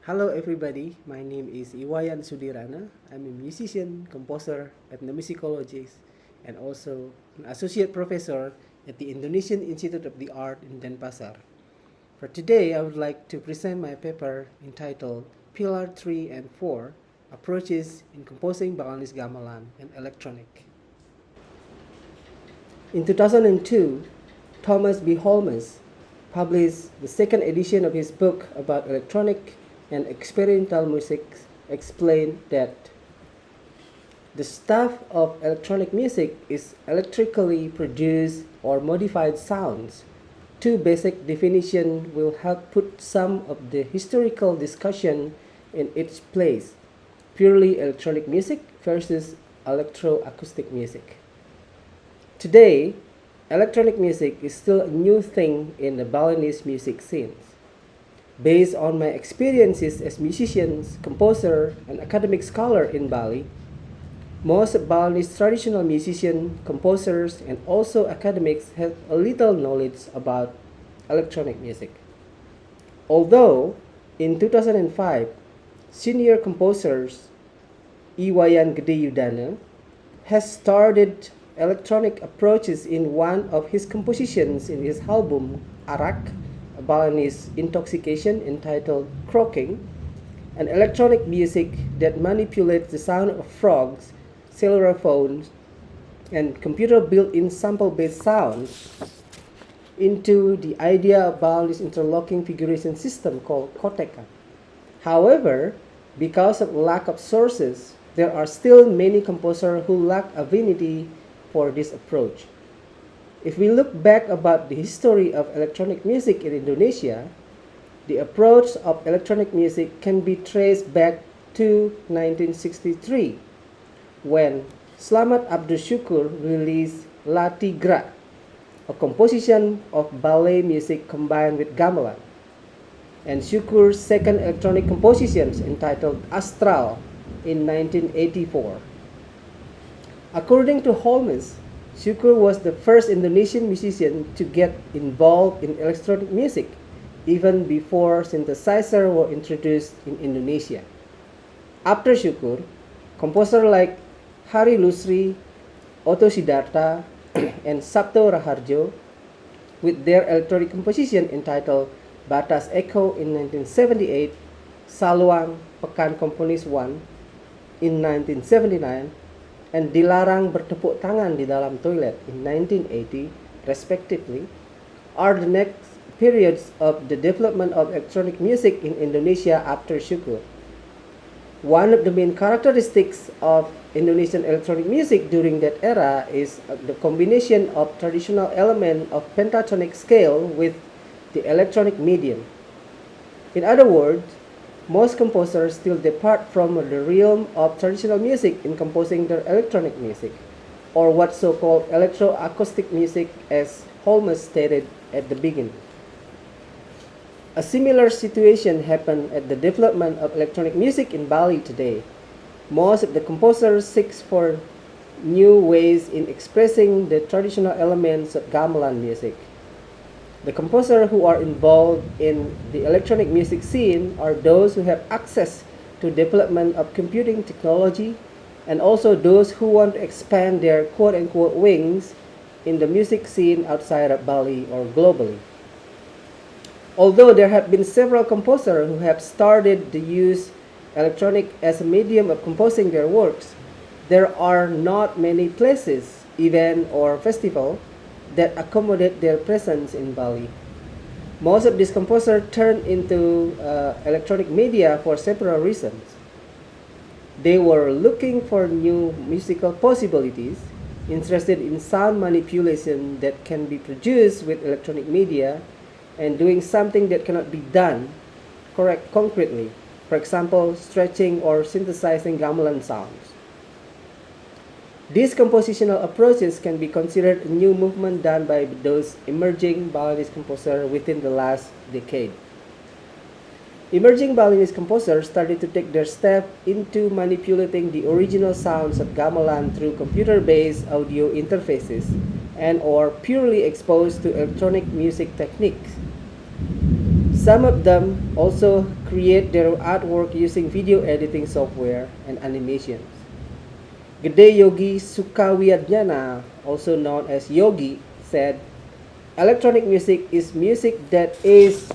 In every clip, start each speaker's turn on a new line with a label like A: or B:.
A: Hello everybody, my name is Wayan Sudirana. I'm a musician, composer, ethnomusicologist, and also an associate professor at the Indonesian Institute of the Art in Denpasar. For today, I would like to present my paper entitled Pilar 3 and 4, Approaches in Composing Balinese Gamelan and Electronic. In 2002, Thomas B. Holmes published the second edition of his book about electronic and experimental music. Explained that the stuff of electronic music is electrically produced or modified sounds. Two basic definitions will help put some of the historical discussion in its place: purely electronic music versus electroacoustic music. Today, electronic music is still a new thing in the Balinese music scene. Based on my experiences as musician, composer, and academic scholar in Bali, most Balinese traditional musicians, composers, and also academics have a little knowledge about electronic music. Although, in 2005, senior composers Wayan Sudirana has started electronic approaches in one of his compositions in his album Arak, a Balinese intoxication entitled Croaking, an electronic music that manipulates the sound of frogs, cellular phones, and computer built-in sample-based sounds into the idea of Balinese interlocking figuration system called Koteka. However, because of lack of sources, there are still many composers who lack affinity for this approach. If we look back about the history of electronic music in Indonesia, the approach of electronic music can be traced back to 1963, when Slamet Abdul Syukur released La Tigra, a composition of ballet music combined with gamelan, and Syukur's second electronic composition entitled Astral in 1984. According to Holmes, Syukur was the first Indonesian musician to get involved in electronic music, even before synthesizers were introduced in Indonesia. After Syukur, composers like Hari Lusri, Otto Siddhartha, and Sabto Raharjo, with their electronic composition entitled Batas Echo in 1978, Saluang Pekan Komponis 1 in 1979, and Dilarang Bertepuk Tangan di Dalam Toilet in 1980, respectively, are the next periods of the development of electronic music in Indonesia after Syukur. One of the main characteristics of Indonesian electronic music during that era is the combination of traditional element of pentatonic scale with the electronic medium. In other words, most composers still depart from the realm of traditional music in composing their electronic music, or what so-called electroacoustic music, as Holmes stated at the beginning. A similar situation happened at the development of electronic music in Bali today. Most of the composers seek for new ways in expressing the traditional elements of gamelan music. The composers who are involved in the electronic music scene are those who have access to development of computing technology, and also those who want to expand their quote-unquote wings in the music scene outside of Bali or globally. Although there have been several composers who have started to use electronic as a medium of composing their works, there are not many places, events, or festivals that accommodate their presence in Bali. Most of these composers turn into electronic media for several reasons. They were looking for new musical possibilities, interested in sound manipulation that can be produced with electronic media, and doing something that cannot be done concretely, for example, stretching or synthesizing gamelan sounds. These compositional approaches can be considered a new movement done by those emerging Balinese composers within the last decade. Emerging Balinese composers started to take their step into manipulating the original sounds of gamelan through computer-based audio interfaces and or purely exposed to electronic music techniques. Some of them also create their artwork using video editing software and animations. Gede Yogi Sukawiardjana, also known as Yogi, said, "Electronic music is music that is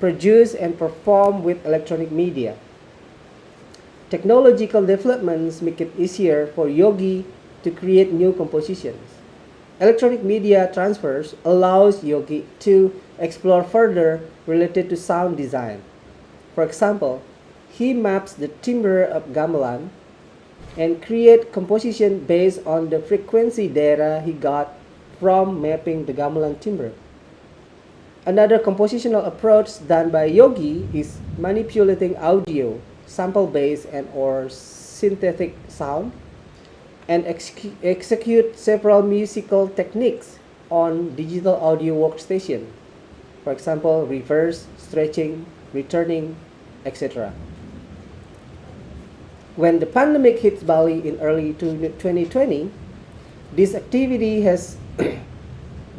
A: produced and performed with electronic media. Technological developments make it easier for Yogi to create new compositions. Electronic media transfers allows Yogi to explore further related to sound design. For example, he maps the timbre of gamelan and create composition based on the frequency data he got from mapping the gamelan timbre. Another compositional approach done by Yogi is manipulating audio, sample-based and or synthetic sound, and execute several musical techniques on digital audio workstation. For example, reverse, stretching, returning, etc. When the pandemic hit Bali in early 2020, this activity has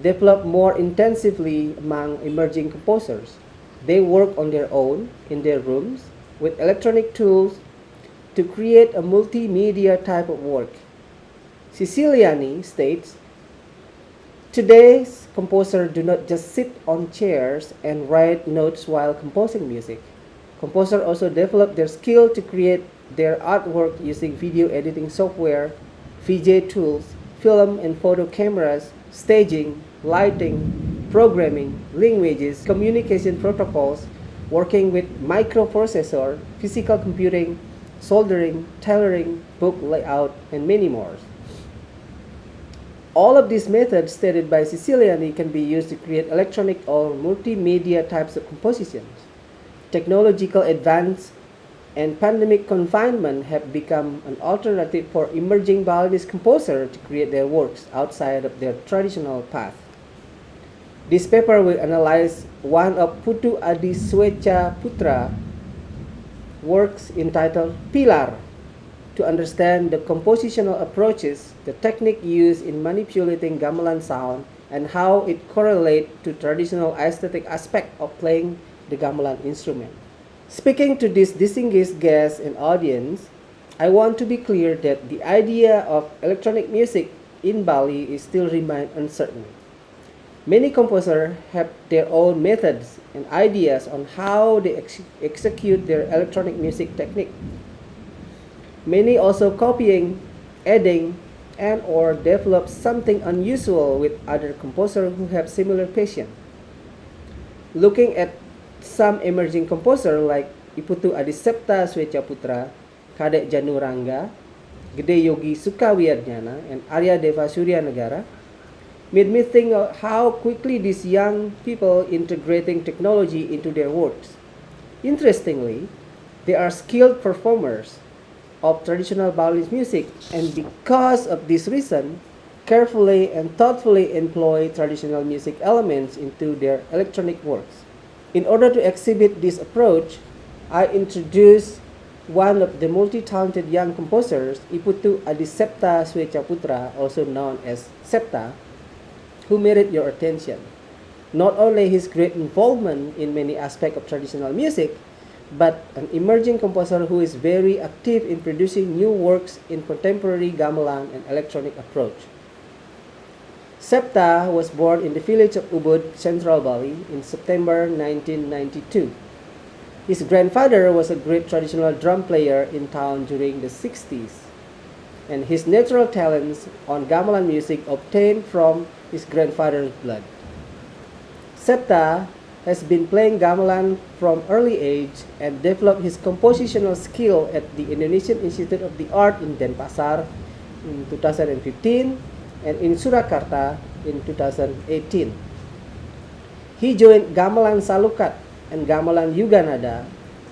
A: developed more intensively among emerging composers. They work on their own in their rooms with electronic tools to create a multimedia type of work. Siciliani states, "Today's composers do not just sit on chairs and write notes while composing music. Composers also develop their skill to create their artwork using video editing software, VJ tools, film and photo cameras, staging, lighting, programming, languages, communication protocols, working with microprocessor, physical computing, soldering, tailoring, book layout, and many more." All of these methods stated by Siciliani can be used to create electronic or multimedia types of compositions. Technological advance and pandemic confinement have become an alternative for emerging Balinese composers to create their works outside of their traditional path. This paper will analyze one of Putu Adi Swecha Putra works entitled Pilar to understand the compositional approaches, the technique used in manipulating gamelan sound, and how it correlates to traditional aesthetic aspect of playing the gamelan instrument. Speaking to this distinguished guest and audience, I want to be clear that the idea of electronic music in Bali is still remain uncertain. Many composers have their own methods and ideas on how they execute their electronic music technique. Many also copying, adding, and or develop something unusual with other composers who have similar passion. Looking at some emerging composers like Iputu Adisepta Swecha Putra, Kadek Januranga, Gede Yogi Sukawiardjana, and Arya Deva Suryanegara, made me think of how quickly these young people integrating technology into their works. Interestingly, they are skilled performers of traditional Balinese music, and because of this reason, carefully and thoughtfully employ traditional music elements into their electronic works. In order to exhibit this approach, I introduced one of the multi-talented young composers, Iputu Adisepta Swecha Putra, also known as Septa, who merit your attention. Not only his great involvement in many aspects of traditional music, but an emerging composer who is very active in producing new works in contemporary gamelan and electronic approach. Septa was born in the village of Ubud, Central Bali, in September 1992. His grandfather was a great traditional drum player in town during the 60s, and his natural talents on gamelan music obtained from his grandfather's blood. Septa has been playing gamelan from early age and developed his compositional skill at the Indonesian Institute of the Art in Denpasar in 2015 and in Surakarta in 2018. He joined Gamelan Salukat and Gamelan Yuganada,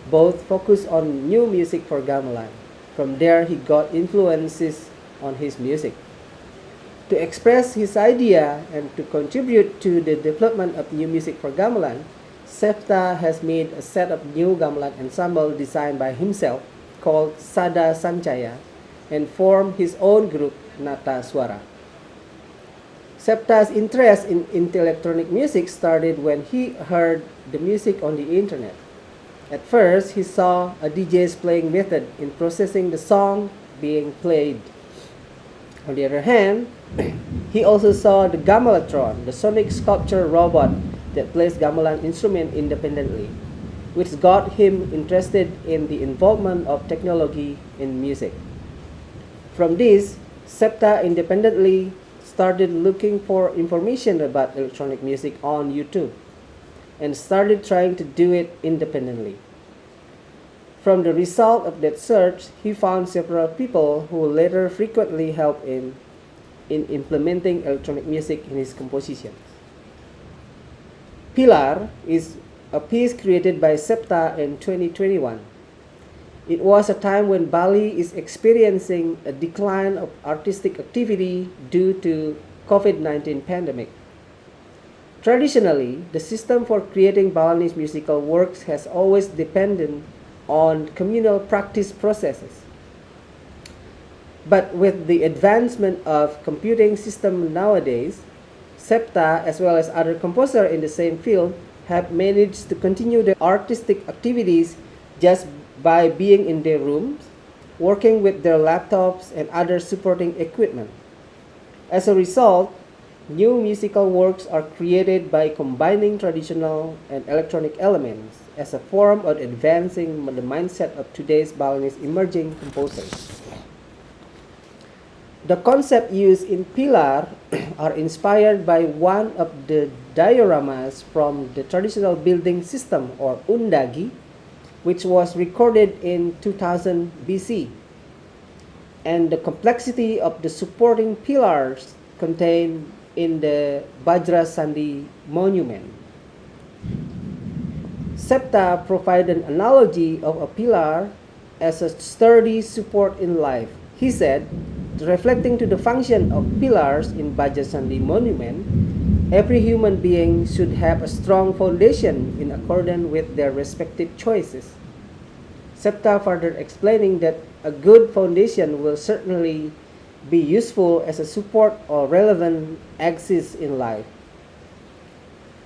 A: both focused on new music for gamelan. From there, he got influences on his music. To express his idea and to contribute to the development of new music for gamelan, Septa has made a set of new gamelan ensemble designed by himself called Sada Sancaya and formed his own group, Nata Suara. Septa's interest in electronic music started when he heard the music on the internet. At first, he saw a DJ's playing method in processing the song being played. On the other hand, he also saw the Gamelatron, the sonic sculpture robot that plays gamelan instrument independently, which got him interested in the involvement of technology in music. From this, Septa independently started looking for information about electronic music on YouTube and started trying to do it independently. From the result of that search, he found several people who later frequently helped him in implementing electronic music in his compositions. Pilar is a piece created by Septa in 2021. It was a time when Bali is experiencing a decline of artistic activity due to COVID-19 pandemic. Traditionally, the system for creating Balinese musical works has always depended on communal practice processes. But with the advancement of computing system nowadays, Septa as well as other composers in the same field have managed to continue their artistic activities just by being in their rooms, working with their laptops and other supporting equipment. As a result, new musical works are created by combining traditional and electronic elements as a form of advancing the mindset of today's Balinese emerging composers. The concepts used in Pilar are inspired by one of the dioramas from the traditional building system or undagi, which was recorded in 2000 BC, and the complexity of the supporting pillars contained in the Bajra Sandi monument. Septa provided an analogy of a pillar as a sturdy support in life. He said, reflecting to the function of pillars in Bajra Sandi monument, every human being should have a strong foundation in accordance with their respective choices. Septa further explaining that a good foundation will certainly be useful as a support or relevant axis in life.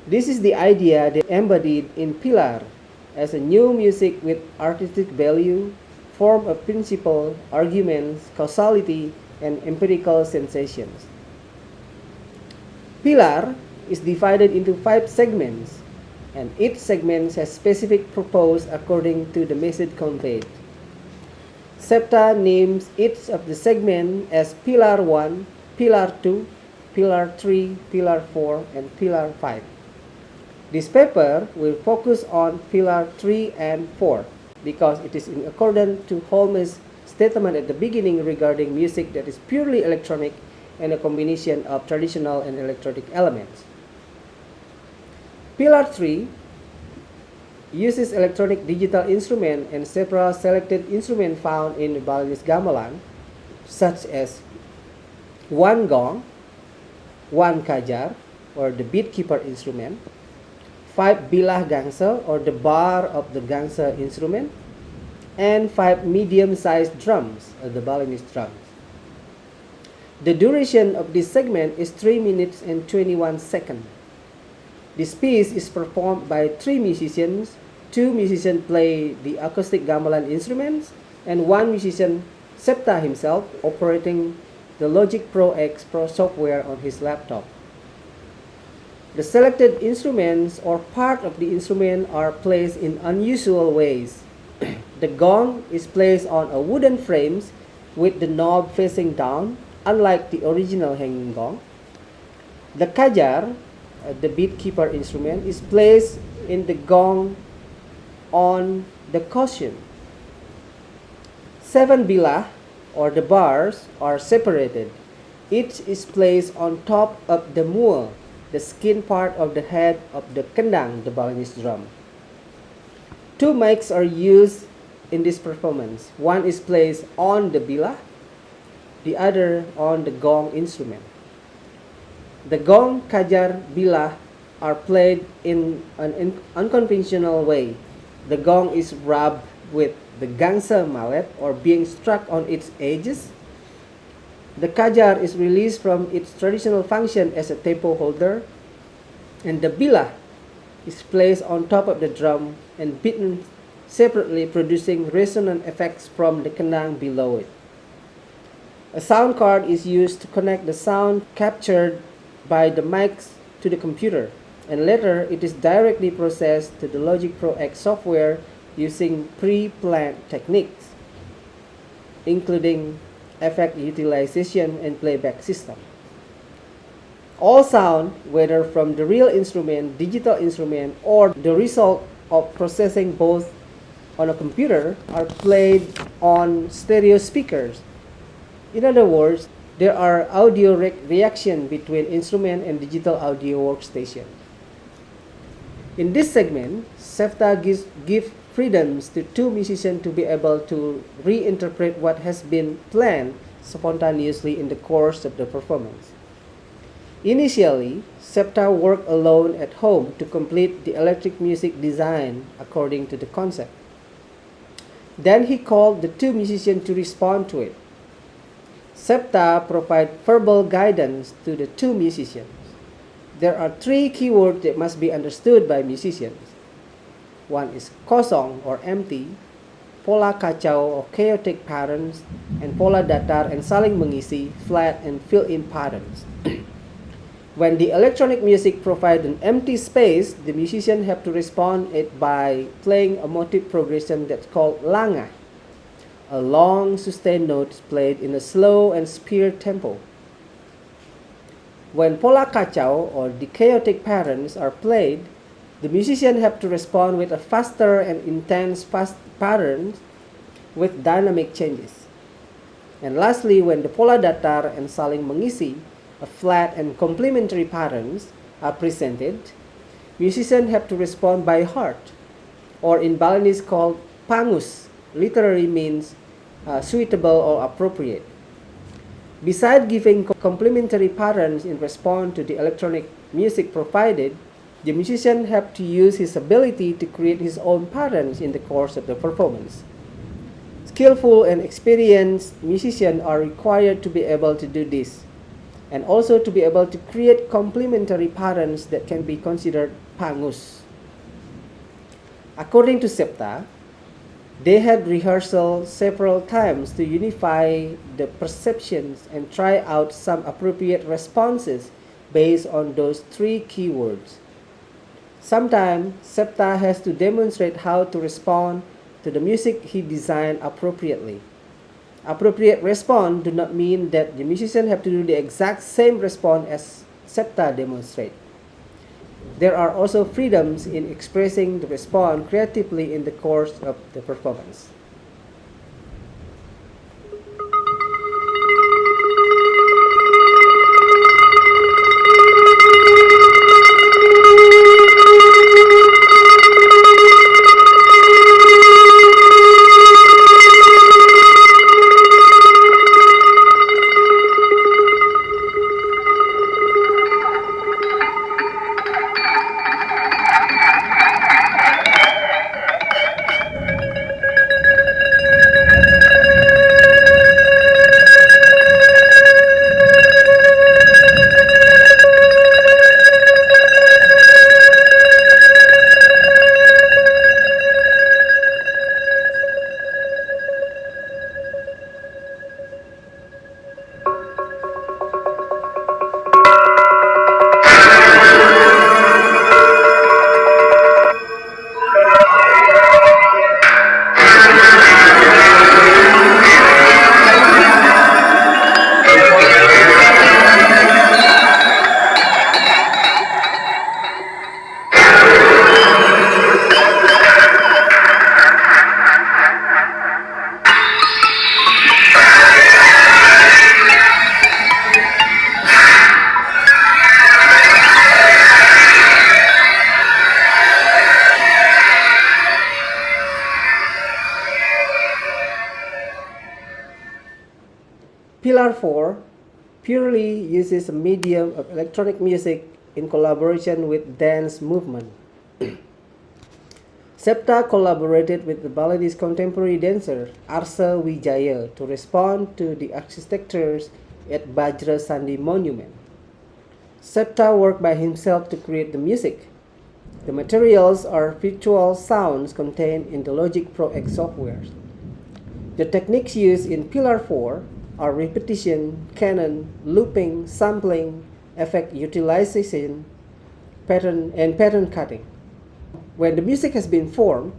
A: This is the idea they embodied in Pilar as a new music with artistic value, form of principle, arguments, causality, and empirical sensations. Pilar is divided into 5 segments, and each segment has specific purpose according to the message conveyed. Septa names each of the segments as Pilar 1, Pilar 2, Pilar 3, Pilar 4, and Pilar 5. This paper will focus on Pilar 3 and 4 because it is in accordance to Holmes' statement at the beginning regarding music that is purely electronic and a combination of traditional and electronic elements. Pilar 3 uses electronic digital instrument and several selected instruments found in the Balinese gamelan, such as one gong, one kajar, or the beatkeeper instrument, 5 bilah gangsa, or the bar of the gangsa instrument, and 5 medium-sized drums, or the Balinese drums. The duration of this segment is 3 minutes and 21 seconds. This piece is performed by 3 musicians. 2 musicians play the acoustic gamelan instruments, and 1 musician, Septa himself, operating the Logic Pro X Pro software on his laptop. The selected instruments or part of the instrument are placed in unusual ways. The gong is placed on a wooden frames with the knob facing down, unlike the original hanging gong. The kajar, the beatkeeper instrument, is placed in the gong on the cushion. 7 bilah, or the bars, are separated. Each is placed on top of the mual, the skin part of the head of the kendang, the Balinese drum. 2 mics are used in this performance. One is placed on the bilah, the other on the gong instrument. The gong, kajar, bilah are played in an unconventional way. The gong is rubbed with the gangsa mallet or being struck on its edges. The kajar is released from its traditional function as a tempo holder, and the bila is placed on top of the drum and beaten separately, producing resonant effects from the kendang below it. A sound card is used to connect the sound captured by the mics to the computer, and later it is directly processed to the Logic Pro X software using pre-planned techniques, including effect utilization and playback system. All sound, whether from the real instrument, digital instrument, or the result of processing both on a computer, are played on stereo speakers. In other words, there are audio reaction between instrument and digital audio workstation. In this segment, SEPTA gives freedoms to two musicians to be able to reinterpret what has been planned spontaneously in the course of the performance. Initially, SEPTA worked alone at home to complete the electric music design according to the concept. Then he called the two musicians to respond to it. SEPTA provides verbal guidance to the two musicians. There are three keywords that must be understood by musicians. One is kosong or empty, pola kacau or chaotic patterns, and pola datar and saling mengisi, flat and fill-in patterns. When the electronic music provides an empty space, the musician have to respond it by playing a motive progression that's called langa, a long sustained note played in a slow and spear tempo. When pola kacau or the chaotic patterns are played, the musician have to respond with a faster and intense patterns with dynamic changes. And lastly, when the pola datar and saling mengisi, a flat and complementary patterns, are presented, musicians have to respond by heart, or in Balinese called pangus, literally means suitable or appropriate. Besides giving complementary patterns in response to the electronic music provided, the musician have to use his ability to create his own patterns in the course of the performance. Skillful and experienced musicians are required to be able to do this, and also to be able to create complementary patterns that can be considered pangus. According to SEPTA, they had rehearsal several times to unify the perceptions and try out some appropriate responses based on those three keywords. Sometimes, SEPTA has to demonstrate how to respond to the music he designed appropriately. Appropriate response do not mean that the musician have to do the exact same response as SEPTA demonstrate. There are also freedoms in expressing the response creatively in the course of the performance. Pilar 4 purely uses a medium of electronic music in collaboration with dance movement. SEPTA collaborated with the Balinese contemporary dancer Arsa Wijaya to respond to the architectures at Bajra Sandi Monument. Septa worked by himself to create the music. The materials are virtual sounds contained in the Logic Pro X software. The techniques used in Pilar 4 are repetition, canon, looping, sampling, effect utilization, pattern cutting. When the music has been formed,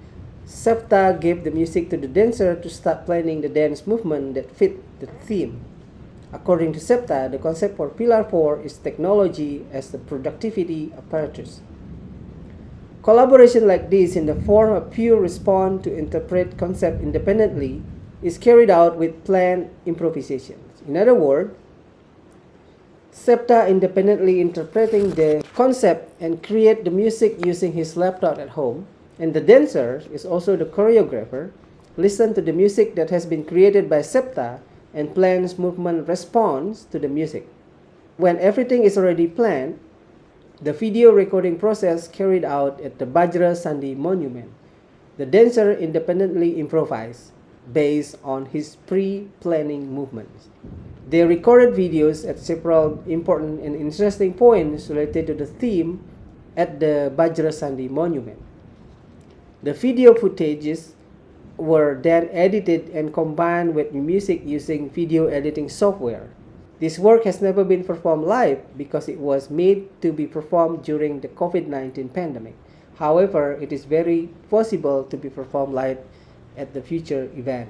A: Septa gave the music to the dancer to start planning the dance movement that fit the theme. According to Septa, the concept for Pilar 4 is technology as the productivity apparatus. Collaboration like this in the form of pure response to interpret concept independently is carried out with planned improvisations. In other words, Septa independently interpreting the concept and create the music using his laptop at home, and the dancer is also the choreographer, listen to the music that has been created by Septa and plans movement response to the music. When everything is already planned, the video recording process carried out at the Bajra Sandi Monument. The dancer independently improvised based on his pre-planning movements. They recorded videos at several important and interesting points related to the theme at the Bajra Sandi Monument. The video footages were then edited and combined with music using video editing software. This work has never been performed live because it was made to be performed during the COVID-19 pandemic. However, it is very possible to be performed live at the future event.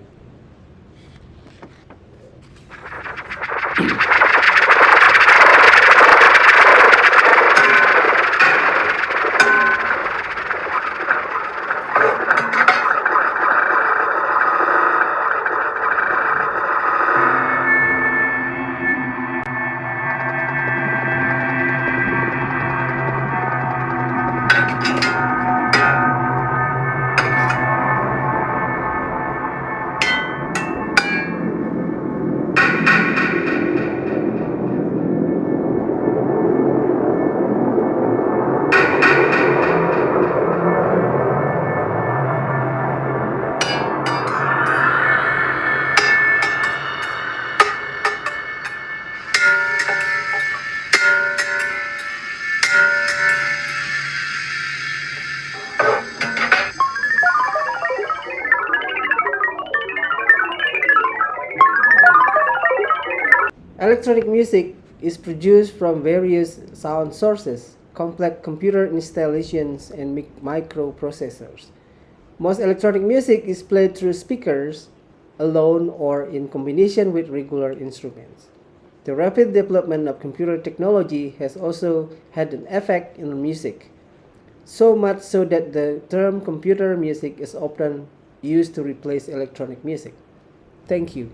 A: Electronic music is produced from various sound sources, complex computer installations, and microprocessors. Most electronic music is played through speakers, alone or in combination with regular instruments. The rapid development of computer technology has also had an effect on music, so much so that the term computer music is often used to replace electronic music. Thank you.